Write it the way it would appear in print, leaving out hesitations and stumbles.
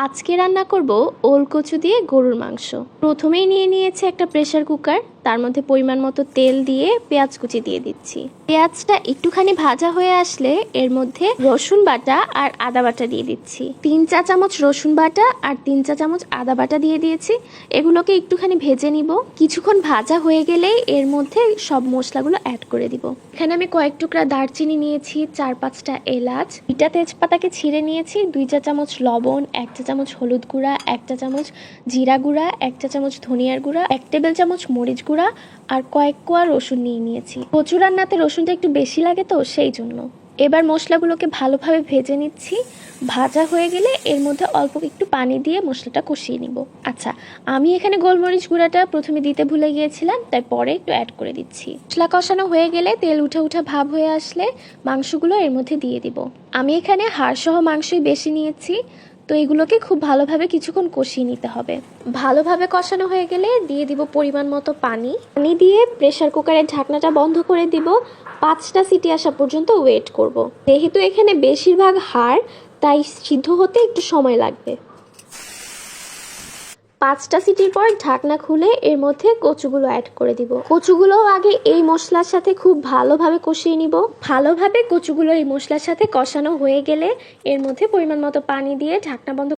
আজকে রান্না করব ওল কচু দিয়ে গরুর মাংস। প্রথমেই নিয়ে নিয়েছি একটা প্রেসার কুকার, তার মধ্যে পরিমাণ মতো তেল দিয়ে পেঁয়াজ কুচি দিয়ে দিচ্ছি। পেঁয়াজটা একটুখানি ভাজা হয়ে আসলে এর মধ্যে রসুন বাটা আর আদা বাটা দিয়ে দিচ্ছি। 3 চা চামচ রসুন বাটা আর 3 চা চামচ আদা বাটা দিয়ে দিয়েছি। এগুলোকে একটুখানি ভেজে নিব। কিছুক্ষণ ভাজা হয়ে গেলেই এর মধ্যে সব মশলাগুলো অ্যাড করে দিব। এখানে আমি কয়েক টুকরা দারচিনি নিয়েছি, 4-5টা এলাচ, 2টা তেজপাতাকে ছিঁড়ে নিয়েছি, 2 চা চামচ লবণ, 1 চা চামচ হলুদ গুঁড়া, 1 চা চামচ জিরা গুঁড়া, 1 চা চামচ ধনিয়ার গুঁড়া, 1 টেবিল চামচ মরিচ গুঁড়া আর কয়েক কোয়া রসুন নিয়ে নিয়েছি। কচু রান্নাতে রসুনটা একটু বেশি লাগে তো সেই জন্য। এবার মশলাগুলোকে ভালোভাবে ভেজে নিচ্ছি। ভাজা হয়ে গেলে এর মধ্যে অল্প একটু পানি দিয়ে মশলাটা কষিয়ে নিব। আচ্ছা, আমি এখানে গোলমরিচ গুঁড়াটা প্রথমে দিতে ভুলে গিয়েছিলাম, তাই পরে একটু অ্যাড করে দিচ্ছি। মশলা কষানো হয়ে গেলে তেল উঠা উঠা ভাব হয়ে আসলে মাংসগুলো এর মধ্যে দিয়ে দিব। আমি এখানে হাড়সহ মাংসই বেশি নিয়েছি, তো এগুলোকে খুব ভালোভাবে কিছুক্ষণ কষিয়ে নিতে হবে। ভালোভাবে কষানো হয়ে গেলে দিয়ে দিব পরিমাণ মতো পানি দিয়ে প্রেসার কুকারের ঢাকনাটা বন্ধ করে দিব। 5টা সিটি আসা পর্যন্ত ওয়েট করব। যেহেতু এখানে বেশিরভাগ হাড়, তাই সিদ্ধ হতে একটু সময় লাগবে। 5টা সিটির পর ঢাকনা খুলে এর মধ্যে কচুগুলো অ্যাড করে দিব। কচুগুলো আগে এই মশলার সাথে খুব ভালোভাবে কষিয়ে নিব। ভালোভাবে কচুগুলো এই মশলার সাথে কষানো হয়ে গেলে এর মধ্যে পরিমাণ মতো পানি দিয়ে ঢাকনা বন্ধ